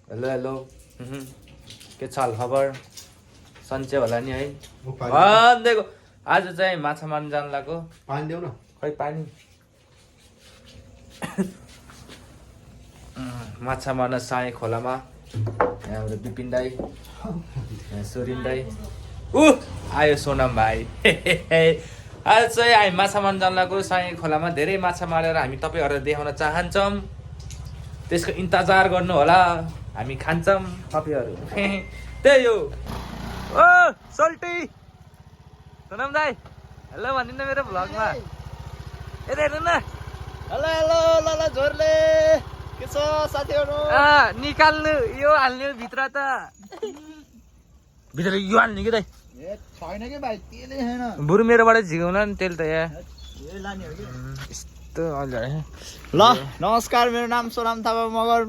Hello hello के छ खबर सन्चै होला नि है देखो आज चाहिँ माछा मार्न जान लाग्यो पानी देऊ न खै पानी माछा मार्न साई खोलामा यहाँ हाम्रो बिपिन दाई यहाँ सोरिन दाई आयो सोनाम भाइ आज चाहिँ हामी माछा मार्न जान लाग्यो साई खोलामा धेरै माछा मारेर हामी तपाईँहरूलाई देखाउन चाहन्छौँ त्यसको इन्तजार गर्नु होला हामी खान्छौँ तपाईँहरू त्यही हो ओ सोल्टी सोनाम दाई हेलो भनिदिनु मेरो भ्लगमा यता हेर्नु न हेलो हेलो ल झोरले के छ साथीहरु निकाल्नु यो हाल्ने भित्र त भित्र यो हाल्ने कि दाइ ए छैन के भाइ तेलै छैन बरु मेरोबाट झिकाउला नि तेल त यहाँ ए लाने हो के यस्तो अहिले ल नमस्कार मेरो नाम सोनाम थापा मगर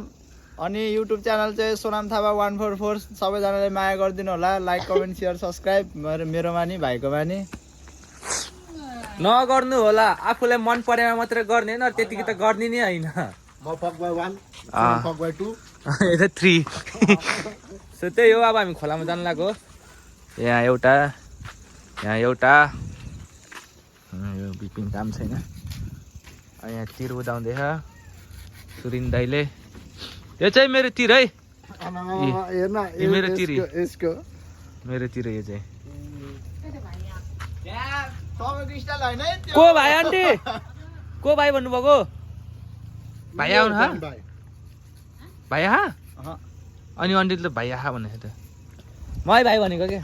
अनि युट्युब च्यानल चाहिँ सोनाम थापा 144 सबैजनाले माया गरिदिनु होला लाइक कमेन्ट सेयर सब्स्क्राइब मेरोमा नि भाइकोमा नि नगर्नु होला आफूलाई मन परेमा मात्रै गर्ने होइन त्यतिकै त गर्ने नै होइन म फक बाई 1 फक बाई 2 यता 3 सो त्यही हो अब हामी खोलामा जानु लाग्यो यहाँ एउटा यो बिपिन काम छैन यहाँ तिर उदाउँदैछ सुरिन दाइले यो चाहिँ मेरो तिर है हेर्न यो मेरो तिर यसको मेरो तिर यो चाहिँ तपाईको स्टाइल हैन है त्यो को भाइ आन्टी को भाइ भन्नुभएको भाइ आउनु हा भाइ हा अनि आन्टीले भाइ आहा भनेको त मै भाइ भनेको के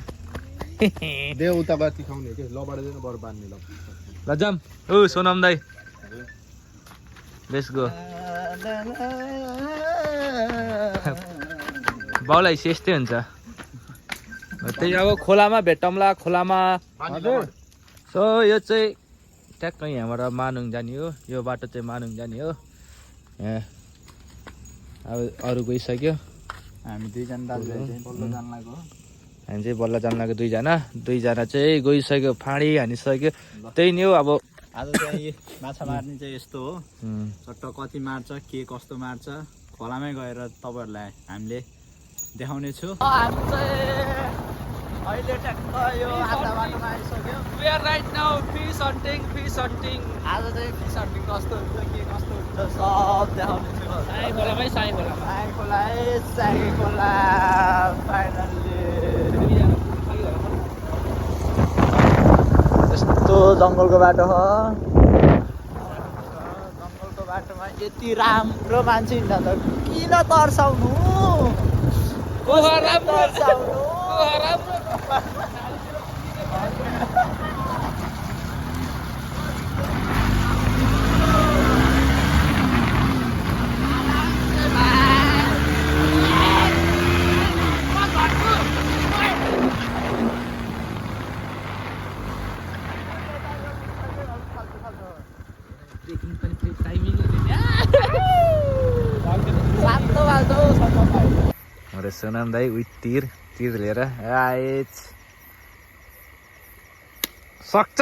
दे उता बाती खाउने के ल बाडे देन बर बान्ने ल ल जाम ओ सोनाम दाइ लेट्स गो बाउलाई यस्तै हुन्छ त्यही अब खोलामा भेटौँला खोलामा हजुर सो यो चाहिँ ट्याक्कै यहाँबाट मानुङ जाने हो यो बाटो चाहिँ मानुङ जाने हो यहाँ अब अरू गइसक्यो हामी दुईजना दाजुभाइ चाहिँ बल्ल जान लाग्यो हामी चाहिँ बल्ल जान लाग्यो दुईजना चाहिँ गइसक्यो फाँडी हानिसक्यो त्यही नै हो अब आज चाहिँ माछा मार्ने चाहिँ यस्तो हो चट्ट कति मार्छ के कस्तो मार्छ खोलामै गएर तपाईँहरूलाई हामीले देखाउने छु हामी चाहिँ अहिले ट्याक्क यो आधा बाटोमा आइसक्यो We are right now fish hunting. आज चाहिँ फिस हन्टिङ कस्तो हुन्छ के कस्तो हुन्छ सब देखाउने छु साई खोलामै साई खोला साई खोला साई खोला फाइनल्ली यस्तो जङ्गलको बाटो हो जङ्गलको बाटोमा यति राम्रो मान्छे हिँड्दा त किन तर्साउनु तर्साउनु अरे सोनाम दाई उही तिर लिएर आएछ सक्छ त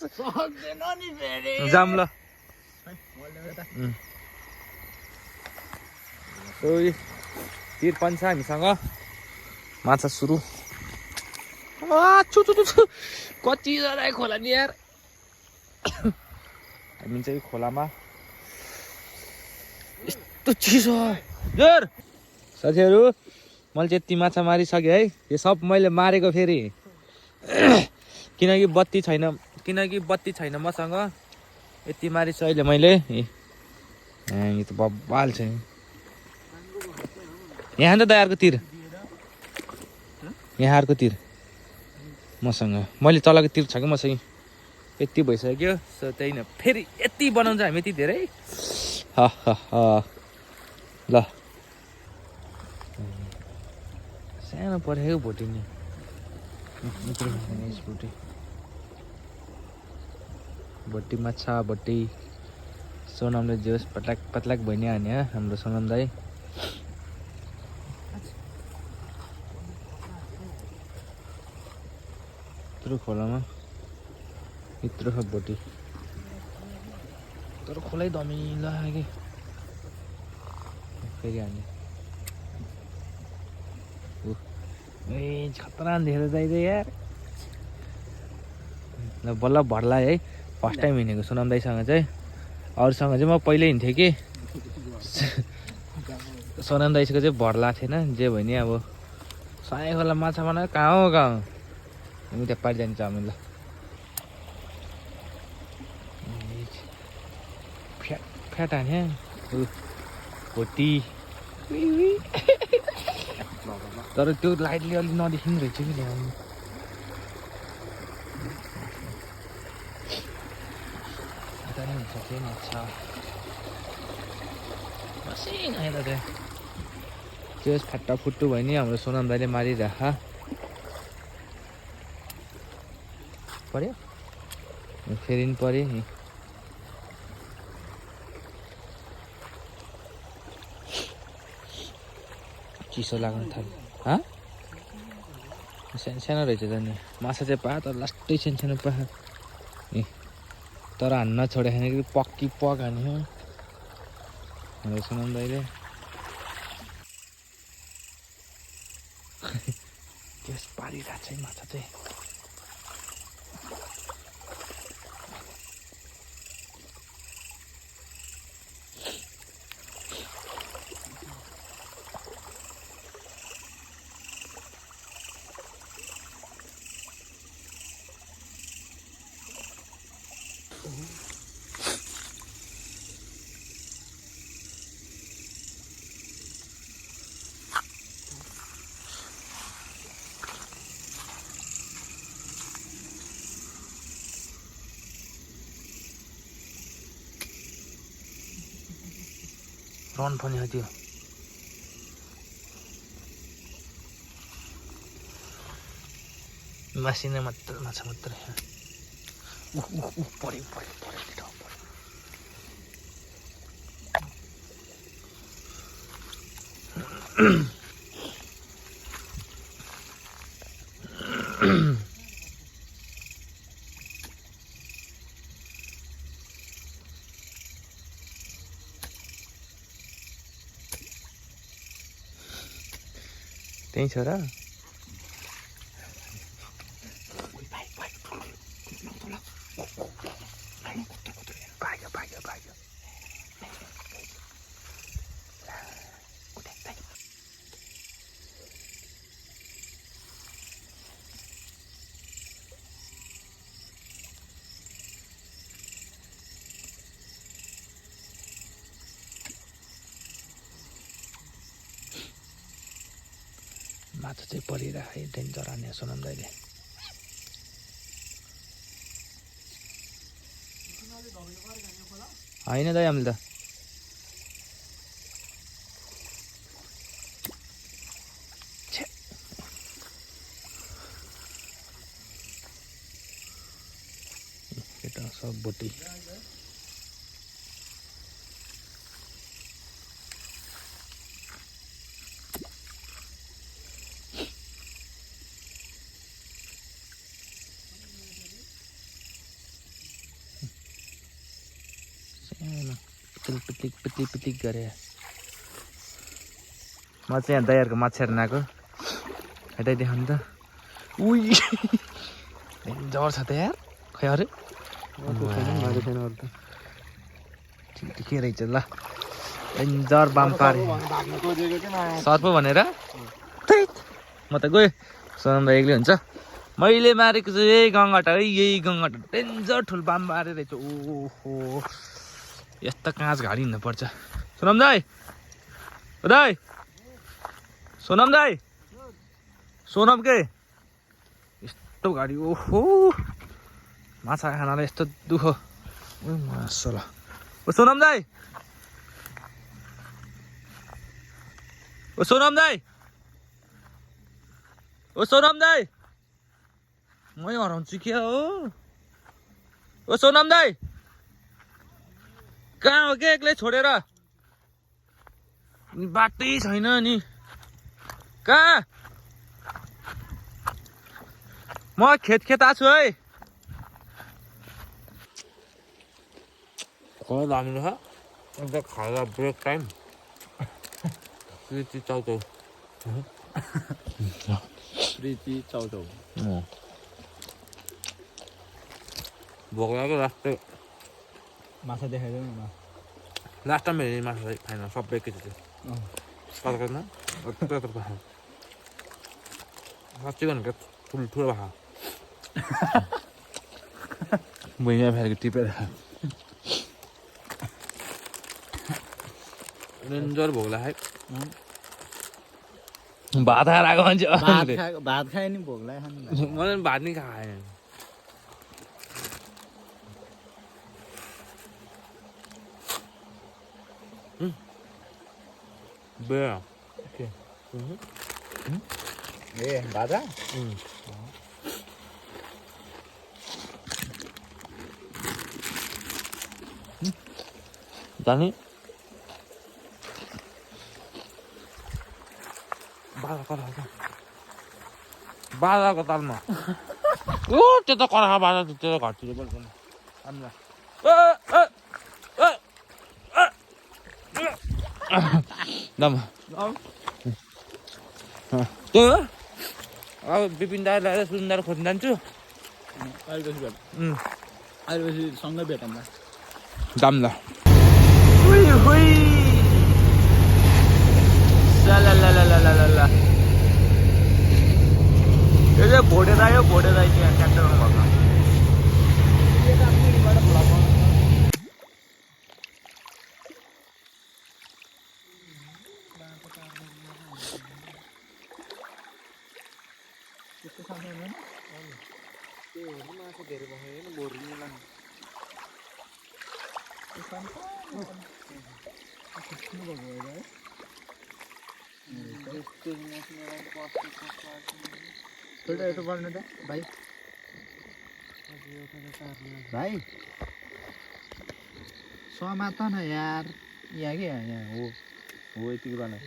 सक्दैन नि फेरि जाम ल तिर पनि छ हामीसँग माछा सुरु कतिजना खोला नि यार हामी चाहिँ खोलामा यस्तो चिसो जोर साथीहरू मैले चाहिँ यति माछा मारिसकेँ है यो सब मैले मारेको फेरि किनकि बत्ती छैन मसँग यति मारिछु अहिले मैले यो त बब्बाल छ यहाँ त दाइहरूको तिर यहाँहरूको तिर मसँग मैले चलाएको तिर छ कि मसँग यति भइसक्यो सो त्यही न फेरि यति बनाउँछ हामी यति धेरै ल सानो परेको भोटी नि भोटी माछा भोटी सोनामले जे होस् पत्लाक भइ नै हान्यो हाम्रो सोनाम दाई यत्रो खोलामा यत्रो छ भोटी तर खोलै धमिलो लाग्यो फेरि हान्यो ए खतरा देखेर जाइदे यार ल बल्ल भर्ला है फर्स्ट टाइम हिँडेको सोनाम दाइसँग चाहिँ अरूसँग चाहिँ म पहिल्यै हिँड्थेँ कि सोनाम दाइसँग चाहिँ भर्ला थिएन जे भयो नि अब साई खोला माछा बनायो कहाँ हो हामी त्यहाँ पारि जान्छ हामी ल फ्याट फ्याट हाने भोटी तर त्यो लाइटले अलिक नदेखिने रहेछ कि ल्याउनु यता नि हुन्छ त्यही माछा मसिनो यता चाहिँ त्यो फाटा फुट्टु भयो नि हाम्रो सोनाम दाइले मारिराख पर्यो फेरि नि पर्यो नि चिसो लाग्न थाल्यो सानो सानो रहेछ त नि माछा चाहिँ पायो तर लास्टै सानो सानो पायो ए तर हान्न छोडेको छैन कि पक्की पक हान्यो हाम्रो सोनाम दाइले त्यस पारिरहेको छ माछा चाहिँ रन पनि हो त्यो मासिने मात्र माछा मात्रै पऱ्यो पऱ्यो पऱ्यो त्यही छ र भाग्यो भाग्यो भाग्यो माछा चाहिँ परिरहेको है डेन्जर हान्ने सोनाम दाइले होइन दाइ हामीले त केटा सब बोटी पितलिक पितलिक गरे म चाहिँ यहाँ दाइहरूको माछा हेर्न आएको हटाइदेखि नि त उही जबर छ त यार खै अरे ठिकै रहेछ ल डेन्जर बाम पारे सर्प भनेर म त गएँ सोनाम दाइ एक्लै हुन्छ मैले मारेको चाहिँ यही गङ्गटा है यही गङ्गटा डेन्जर ठुलो बाम पारे रहेछ ओहो यस्ता काँच घाडी हिँड्नुपर्छ सोनाम दाइ ओ दाइ सोनाम दाइ सोनाम के यस्तो घाडी ओहो माछा खानालाई यस्तो दुःख मासला ओ सोनाम दाइ ओ सोनाम दाइ ओ सोनाम दाइ मै हराउँछु क्या हो ओ सोनाम दाइ कहाँ हो के एक्लै छोडेर बाटै छैन नि कहाँ म खेत छु है खाना दामी छ अन्त खाएर ब्रेक टाइम चाउ प्रीति चौचौ भोक लाग्यो माछा देखाइदेऊ न लास्ट टाइम हेरेँ माछा खाएन सबै एकैचोटि कता साँच्चै भनेको ठुल्ठुलो भाषा भुइँमा फेरि टिपेर डेन्जर भोक लाग्यो भात खाएर आएको मान्छे भात खायो नि भोक लाग्यो खानु मैले भात नि खाएँ बेया ए भाजा जाने बाजाको तालमा ओ त्यो त कराहा बाजा त्यो त घरतिर बोल्दैन त्यो अब बिपिन दाई ल्याएर सुन्दर खोज्न जान्छु अहिले सँगै भेटौँ ल दाम ल यो चाहिँ भोटेर आयो त्यहाँ ट्र्याक्टरमा भएको थोड़ा यतो बढ्नु त भाइ समात न यार यहाँ के यहाँ हो यतिको बनाए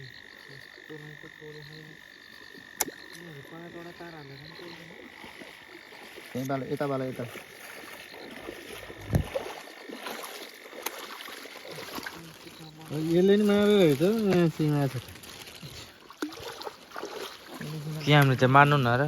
त्यही बाला यता यसले नि मारेको रहेछ माछा कि हामीले चाहिँ मार्नु न र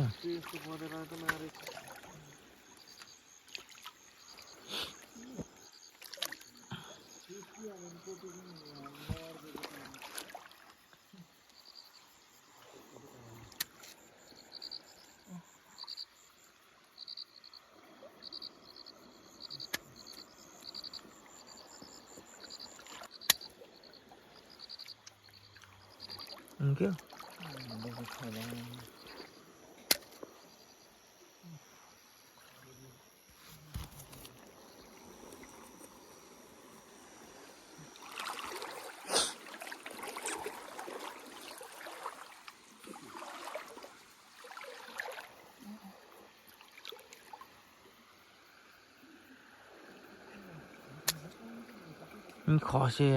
क्या खसे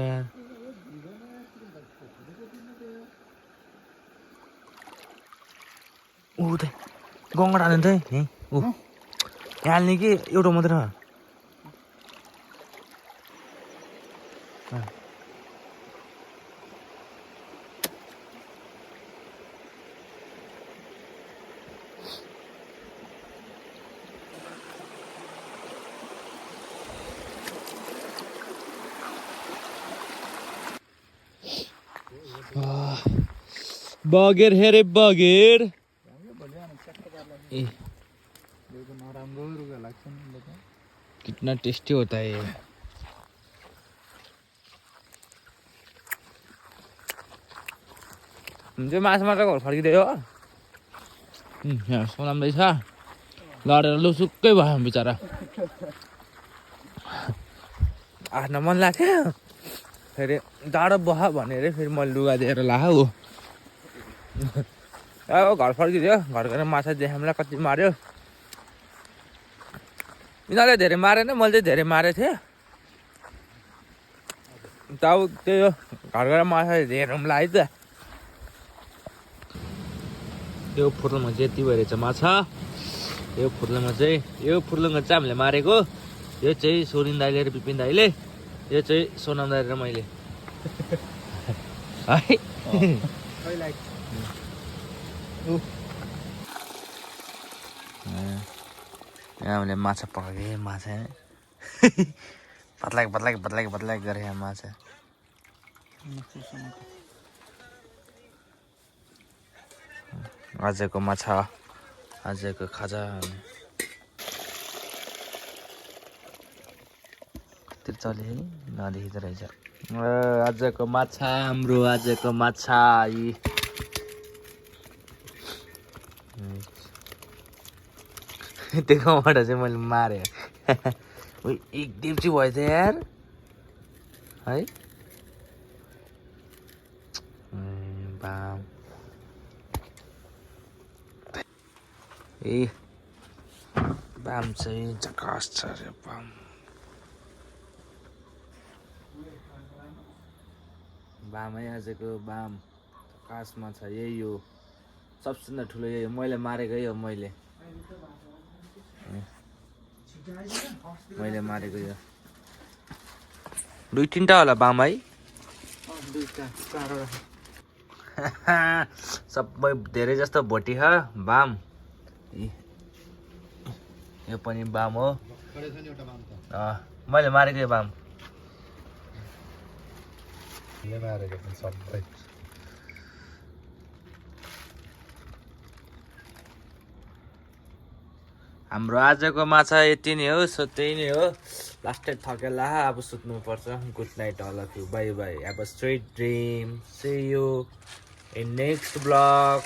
ऊ त गङ्गडा हाल्नु त है ऊ यहाँ हाल्ने कि एउटा मात्र बगेर हेरे बगेर ए कितना टेस्टी होता है ये जो माछा मात्र घर फर्किँदै हो यहाँ सोनाउँदैछ लडेर लुसुक्कै भयो बिचरा आफ्न मन लाग्थ्यो फेरि जाडो बहा भनेर फेरि मैले लुगा दिएर लाग्यो अब घर फर्किदियो घर गएर माछा देखाउँला कति मार्यो यिनीहरूले धेरै मारेन मैले चाहिँ धेरै मारेको थिएँ त अब त्यही हो घर गएर माछा हेरौँ लाग्यो त यो फुर्लुङमा चाहिँ यति भएर छ माछा यो फुर्लुङमा चाहिँ हामीले मारेको यो चाहिँ सोरिन दाइले र बिपिन दाइले यो चाहिँ सोनाम दाइ र मैले है यहाँ हामीले माछा पकाएको माछा पत्लाक गरे यहाँ माछा आजको माछा आजको खाजा त्रिचले है नदेखिँदो रहेछ आजको माछा हाम्रो आजको माछा त्यो गाउँबाट चाहिँ मैले मारेँ एक डेप्ची भयो त यार है बाम ए बाम चाहिँ झकास छ अरे बाम बाम है आजको बाम झकासमा छ यही हो सबसे ठुलो यही हो मैले मारेको यो मैले मारेको यो 2-3टा होला बाम है सबै धेरै जस्तो भोटी छ बाम यो पनि बाम हो मैले मारेको यो बाम सबै हाम्रो आजको माछा यति नै हो सो त्यही नै हो लास्टै थकेला अब सुत्नु पर्छ good night all of you bye bye have a sweet dream see you in next blog